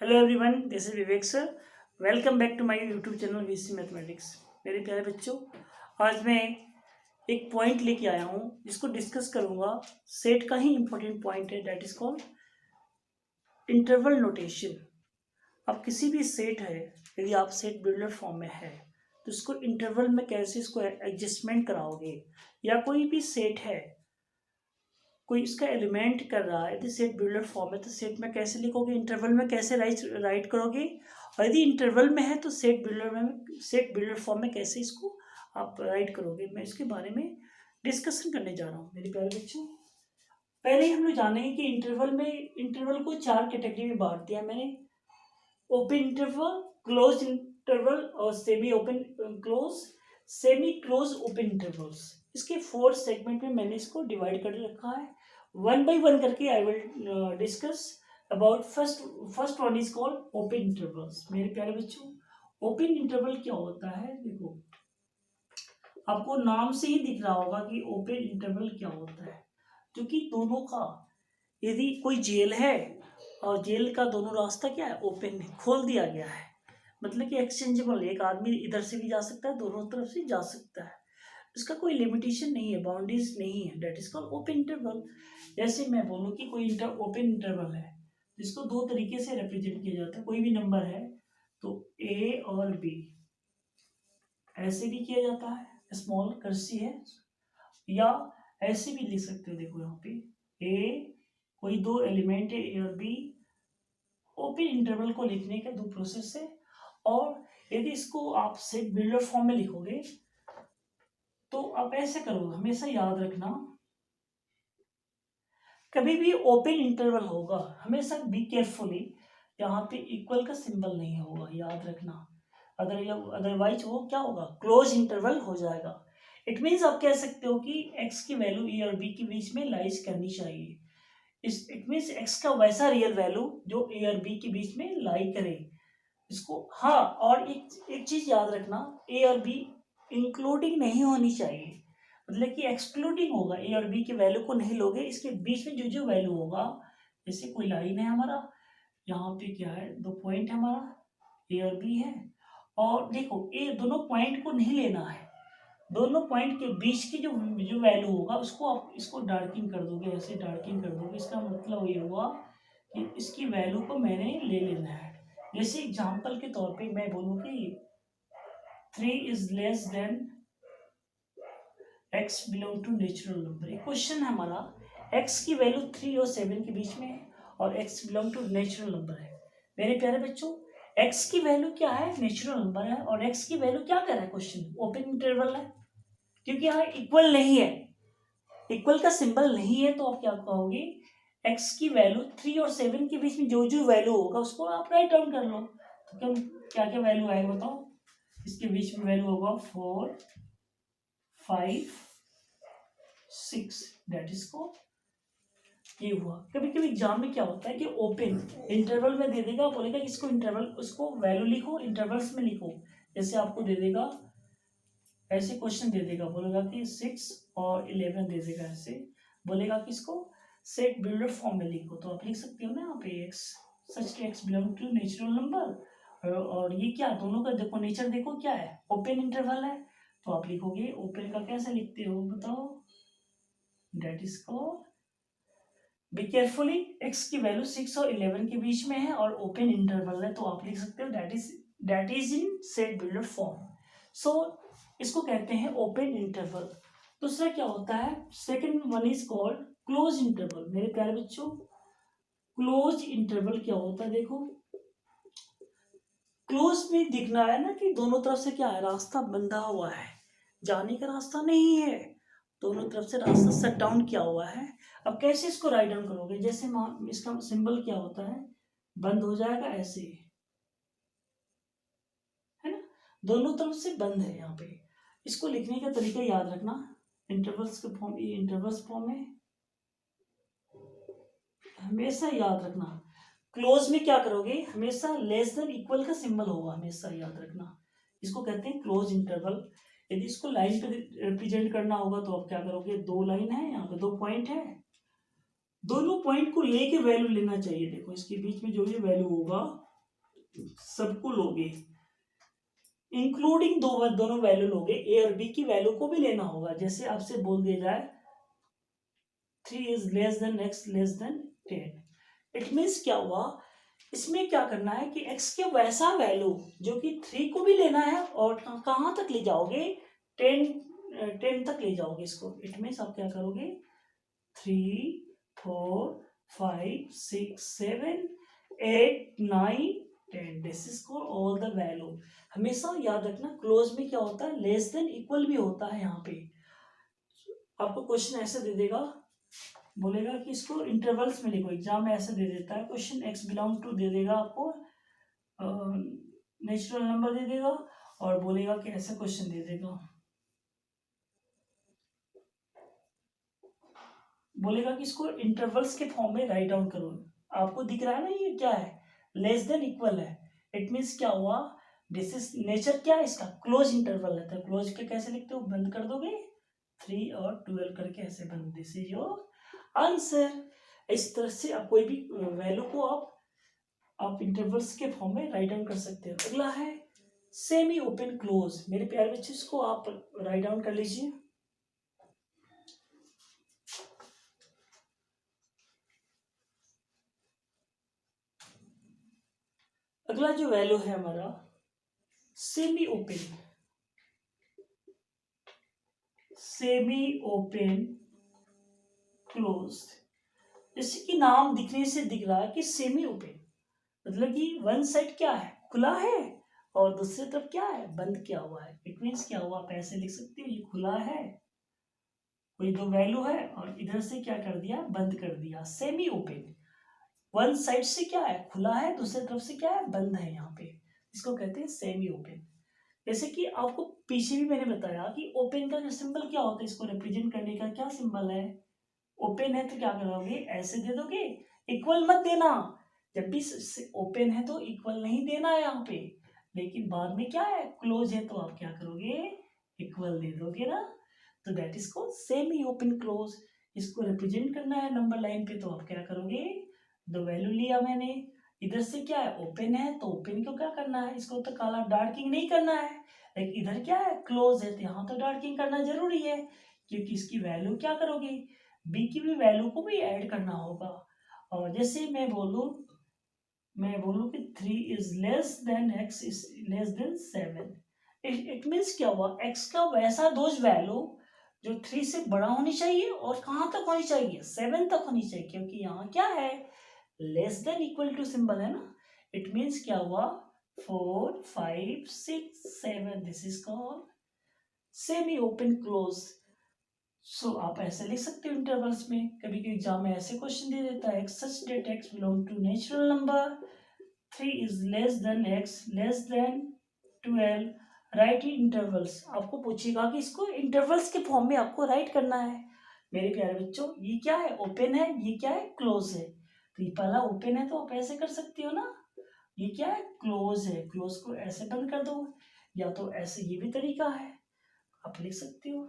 Hello everyone, this is Vivek sir. Welcome back to my YouTube channel VC mathematics. मेरे प्यारे बच्चों, आज मैं एक पॉइंट लेके आया हूँ जिसको डिस्कस करूँगा। सेट का ही इम्पोर्टेंट पॉइंट है, that is called interval notation. अब किसी भी सेट है, यदि आप सेट बिल्डर फॉर्म में है तो इसको इंटरवल में कैसे इसको एडजस्टमेंट कराओगे, या कोई भी सेट है, कोई इसका एलिमेंट कर रहा है, यदि सेट बिल्डर फॉर्म है तो सेट में कैसे लिखोगे, इंटरवल में कैसे राइट करोगे, और यदि इंटरवल में है तो सेट बिल्डर फॉर्म में कैसे इसको आप राइट करोगे, मैं इसके बारे में डिस्कशन करने जा रहा हूँ मेरे प्यारे बच्चों। पहले ही हम लोग जानेंगे कि इंटरवल को चार कैटेगरी में बांट दिया मैंने: ओपन इंटरवल, क्लोज इंटरवल और सेमी क्लोज ओपन इंटरवल्स। इसके 4 सेगमेंट में मैंने इसको डिवाइड कर रखा है। वन बाय वन करके I will discuss about first one is called open intervals. मेरे प्यारे बच्चों, ओपन इंटरवल क्या होता है? देखो, आपको नाम से ही दिख रहा होगा कि ओपन इंटरवल क्या होता है, क्योंकि दोनों का, यदि कोई जेल है और जेल का दोनों रास्ता क्या है, ओपन है, खोल दिया गया है, मतलब कि एक्सचेंजेबल, एक आदमी इधर से भी जा सकता है, दोनों तरफ से जा सकता है, इसका कोई लिमिटेशन नहीं है, बाउंड्रीज नहीं है, that is called open interval. जैसे मैं बोलूँ कि कोई ओपन इंटरवल है, जिसको दो तरीके से रिप्रेजेंट किया जाता है। कोई भी नंबर है तो ए और बी ऐसे भी किया जाता है, स्मॉल कर्सी है, या ऐसे भी लिख सकते हो। देखो यहाँ पे ए, कोई दो एलिमेंट है ए और बी। ओपन इंटरवल को लिखने के दो प्रोसेस है, और यदि इसको आप सेट बिल्डर फॉर्म में लिखोगे तो आप ऐसे करोगे, हमेशा याद रखना, कभी भी ओपन इंटरवल होगा हमेशा बी केयरफुली, यहाँ पे इक्वल का सिंबल नहीं होगा, याद रखना। अदरवाइज वो क्या होगा, क्लोज इंटरवल हो जाएगा। इट मीन्स आप कह सकते हो कि एक्स की वैल्यू ए और बी के बीच में लाइज करनी चाहिए। इट मीन्स एक्स का वैसा रियल वैल्यू जो ए और बी के बीच में लाई करे इसको। हाँ, और एक चीज याद रखना, ए और बी इंक्लूडिंग नहीं होनी चाहिए, मतलब कि एक्सक्लूडिंग होगा, ए और बी के वैल्यू को नहीं लोगे, इसके बीच में जो जो वैल्यू होगा, जैसे कोई लाइन है हमारा, यहाँ पे क्या है, दो पॉइंट हमारा ए और बी है, और देखो ए दोनों पॉइंट को नहीं लेना है, दोनों पॉइंट के बीच की जो जो वैल्यू होगा उसको आप इसको डार्किंग कर दोगे, ऐसे डार्किंग कर दोगे, इसका मतलब ये हुआ कि इसकी वैल्यू को मैंने ले लेना है। जैसे एग्जांपल के तौर पे मैं बोलूँ कि 3 is less than x belong to natural number. एक क्वेश्चन है हमारा, x की वैल्यू 3 और 7 के बीच में है और x belong to natural number है। मेरे प्यारे बच्चों, x की वैल्यू क्या है, नेचुरल नंबर है, और x की वैल्यू क्या कर रहा है, क्वेश्चन ओपन इंटरवल है, क्योंकि यहाँ इक्वल नहीं है, इक्वल का सिंबल नहीं है, तो आप क्या कहोगे, x की वैल्यू 3 और 7 के बीच में जो जो वैल्यू होगा उसको आप राइट डाउन कर लो। तो क्या क्या वैल्यू आएगा बताओ, इसके बीच में वैल्यू होगा 4, 5, 6, दैट इज को ये हुआ। कभी कभी एग्जाम में क्या होता है कि ओपन इंटरवल में दे देगा, बोलेगा इसको इंटरवल, उसको वैल्यू लिखो, इंटरवल्स में लिखो। जैसे आपको दे देगा, ऐसे क्वेश्चन दे देगा, बोलेगा कि 6 और 11 दे देगा, ऐसे बोलेगा कि इसको सेट बिल्डर फॉर्म में लिखो, तो आप लिख सकते हो ना यहाँ पे x, such x belong to natural number, और ये क्या, दोनों का देखो नेचर, देखो क्या है, ओपन इंटरवल है, तो आप लिखोगे ओपन का कैसे लिखते हो बताओ, that is called, be carefully, x की वैल्यू 6 और 11 के बीच में है और ओपन इंटरवल है, तो आप लिख सकते हो that is in set builder form. So इसको कहते हैं ओपन इंटरवल। दूसरा क्या होता है, second one is called close interval. मेरे प्यारे बच्चों, क्लोज इंटरवल क्या होता है, देखो क्लोज में दिखना है ना कि दोनों तरफ से क्या है, रास्ता बंधा हुआ है, जाने का रास्ता नहीं है, दोनों तरफ से रास्ता शट डाउन किया हुआ है। अब कैसे इसको राइट डाउन करोगे, जैसे इसका सिंबल क्या होता है, बंद हो जाएगा ऐसे, है ना, दोनों तरफ से बंद है यहाँ पे। इसको लिखने का तरीका याद रखना, इंटरवल्स के फॉर्म, ये इंटरवल्स फॉर्म में हमेशा याद रखना। क्लोज में क्या करोगे, हमेशा लेस देन इक्वल का सिंबल होगा, हमेशा याद रखना, इसको कहते हैं क्लोज इंटरवल। यदि इसको लाइन पे रिप्रेजेंट करना होगा तो आप क्या करोगे, दो लाइन है, यहाँ पे दो पॉइंट है, दोनों पॉइंट को लेके वैल्यू लेना चाहिए। देखो इसके बीच में जो ये वैल्यू होगा सबको लोगे, इंक्लूडिंग दोनों वैल्यू लोगे, ए और बी की वैल्यू को भी लेना होगा। जैसे आपसे बोल दिया जाए 3 is less than x less then 10, it means क्या हुआ, इसमें क्या करना है कि x के वैसा वैल्यू जो कि 3 को भी लेना है, और कहाँ तक ले जाओगे, 10 तक ले जाओगे इसको। इट मीन्स आप क्या करोगे, 3 4 5 6 7 8 9 10, this is called all the value. हमेशा याद रखना क्लोज में क्या होता है, लेस देन इक्वल भी होता है। यहाँ पे आपको क्वेश्चन ऐसे दे देगा, बोलेगा कि इसको इंटरवल्स में लिखो, एग्जाम में ऐसे दे देता है क्वेश्चन, एक्स बिलोंग टू दे देगा आपको, नेचुरल नंबर दे देगा, और बोलेगा कि ऐसा क्वेश्चन दे देगा, बोलेगा कि इसको इंटरवल्स के फॉर्म में राइट डाउन करो। आपको दिख रहा है ना ये क्या है, लेस देन इक्वल है, इट मीन्स क्या हुआ, दिस इज नेचर क्या है इसका, क्लोज इंटरवल है। तो क्लोज के कैसे लिखते हो, बंद कर दोगे 3 और 12 करके ऐसे बंद, दिस इज योर आंसर। इस तरह से आप कोई भी वैल्यू को आप इंटरवल्स के फॉर्म में राइट डाउन कर सकते हो। अगला है सेमी ओपन क्लोज। मेरे प्यारे बच्चे इसको आप राइट डाउन कर लीजिए। अगला जो वैल्यू है हमारा semi open, semi open close, जैसे कि नाम दिखने से दिख रहा है कि सेमी ओपन मतलब कि वन साइड क्या है, खुला है, और दूसरी तरफ क्या है, बंद किया हुआ है। इट मीन्स क्या हुआ, आप ऐसे लिख सकते हो, ये खुला है, कोई दो वैल्यू है, और इधर से क्या कर दिया, बंद कर दिया। सेमी ओपन, वन साइड से क्या है, खुला है, दूसरी तरफ से क्या है, बंद है। यहाँ पे इसको कहते हैं सेमी ओपन। जैसे कि आपको पीछे भी मैंने बताया कि ओपन का जो सिंबल क्या होता है, इसको रिप्रेजेंट करने का क्या सिंबल है, ओपन है तो क्या करोगे, ऐसे दे दोगे, इक्वल मत देना, जब भी ओपन है तो इक्वल नहीं देना है यहाँ पे, लेकिन बाद में क्या है, क्लोज है तो आप क्या करोगे, इक्वल दे दोगे ना, तो that is called semi open close. इसको रिप्रेजेंट करना है नंबर लाइन पे, तो आप क्या करोगे, दो वैल्यू लिया मैंने, इधर से क्या है, ओपन है, तो ओपन को क्या करना है, इसको तो काला डार्किंग नहीं करना है, लेकिन इधर क्या है, क्लोज है, तो यहाँ तो डार्किंग करना जरूरी है, क्योंकि इसकी वैल्यू क्या करोगे, बी की भी वैल्यू को भी ऐड करना होगा। और जैसे मैं बोलूँ कि 3 is less than x is less then 7, it means क्या हुआ, x का वैसा दोज वैल्यू जो 3 से बड़ा होनी चाहिए, और कहाँ तक होनी चाहिए, 7 तक होनी चाहिए, क्योंकि यहाँ क्या है, less than equal to symbol है ना। इट मीन्स क्या हुआ, 4 5 6 7, this is called semi open close. So आप ऐसे लिख सकते हो इंटरवल्स में। कभी कभी एग्जाम में ऐसे क्वेश्चन दे देता है, such that x belong to natural number, 3 is less than x less than 12, right in intervals. आपको पूछेगा कि इसको इंटरवल्स के फॉर्म में आपको राइट करना है। मेरे प्यारे बच्चों, ये क्या है, ओपन है, ये क्या है, क्लोज है। तो ये पहला ओपन है तो आप ऐसे कर सकते हो ना, ये क्या है, क्लोज है, क्लोज को ऐसे बंद कर दो, या तो ऐसे, ये भी तरीका है, आप लिख सकते हो।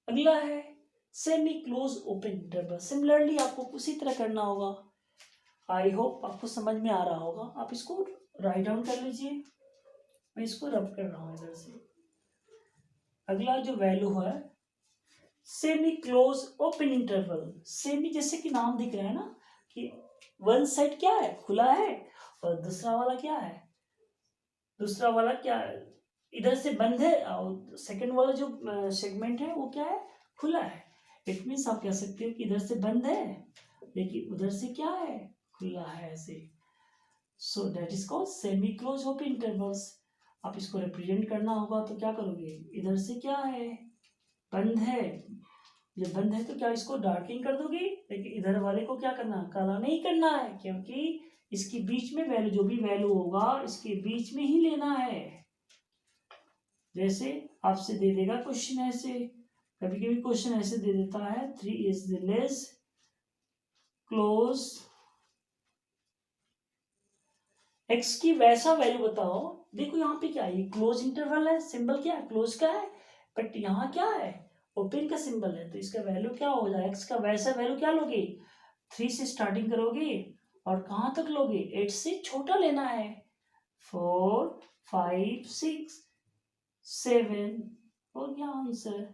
अगला है semi close open interval. Similarly आपको उसी तरह करना होगा। आई होप आपको समझ में आ रहा होगा। आप इसको राइट डाउन कर लीजिए, मैं इसको रब कर रहा हूँ इधर से। अगला जो वैल्यू है semi close open interval. Semi जैसे कि नाम दिख रहा है ना, कि वन साइड क्या है, खुला है, और दूसरा वाला क्या है, दूसरा वाला क्या है, इधर से बंद है, और सेकंड वाला जो सेगमेंट है वो क्या है, खुला है। इट मीन्स आप कह सकते हो कि इधर से बंद है, लेकिन उधर से क्या है, खुला है, ऐसे। So that is called semi close open intervals. आप इसको रिप्रेजेंट करना होगा तो क्या करोगे, इधर से क्या है, बंद है, जब बंद है तो क्या इसको डार्किंग कर दोगे, लेकिन इधर वाले को क्या करना, काला नहीं करना है, क्योंकि इसके बीच में वैल्यू, जो भी वैल्यू होगा इसके बीच में ही लेना है। जैसे आपसे दे देगा क्वेश्चन ऐसे, कभी कभी क्वेश्चन ऐसे दे देता है, 3 is the less close x की वैसा वैल्यू बताओ। देखो यहाँ पे क्या है, ये क्लोज इंटरवल है, सिंबल क्या है, क्लोज का है, बट यहाँ क्या है, ओपन का सिंबल है, तो इसका वैल्यू क्या हो जाएगा, x का वैसा वैल्यू क्या लोगे, 3 से स्टार्टिंग करोगे और कहाँ तक लोगे, 8 से छोटा लेना है। 4 5 6 7 हो गया आंसर।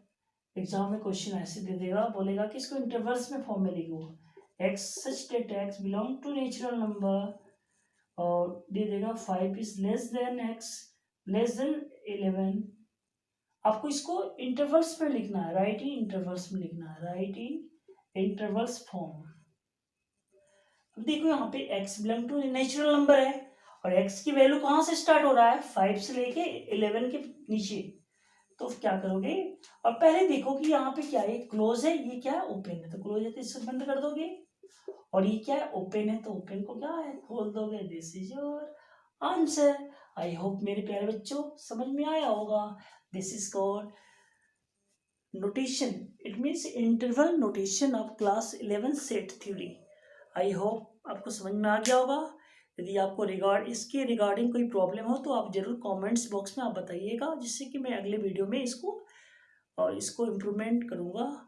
एग्जाम में क्वेश्चन ऐसे दे देगा, बोलेगा कि इसको इंटरवल्स में फॉर्म में लिखो, x such that x belong to natural number, और दे देगा 5 is less than x less than 11। आपको इसको इंटरवल्स में लिखना है, राइट इन इंटरवल्स में लिखना है, राइट इन इंटरवल्स फॉर्म। अब देखो यहाँ पे x belong to natural number है और x की वैल्यू कहाँ से स्टार्ट हो रहा है, 5 से लेके 11 के नीचे। तो क्या करोगे, और पहले देखो कि यहाँ पे क्या है, क्लोज है, ये क्या है, ओपन है, तो क्लोज है तो इसे बंद कर दोगे, और ये क्या है, ओपन है, तो ओपन को क्या है, खोल दोगे। This is your answer. I hope मेरे प्यारे बच्चों समझ में आया होगा। This is called notation, it means interval notation of class 11 set theory. I hope आपको समझ में आ गया होगा। यदि आपको इसके रिगार्डिंग कोई प्रॉब्लम हो तो आप जरूर कमेंट्स बॉक्स में आप बताइएगा, जिससे कि मैं अगले वीडियो में इसको इम्प्रूवमेंट करूँगा।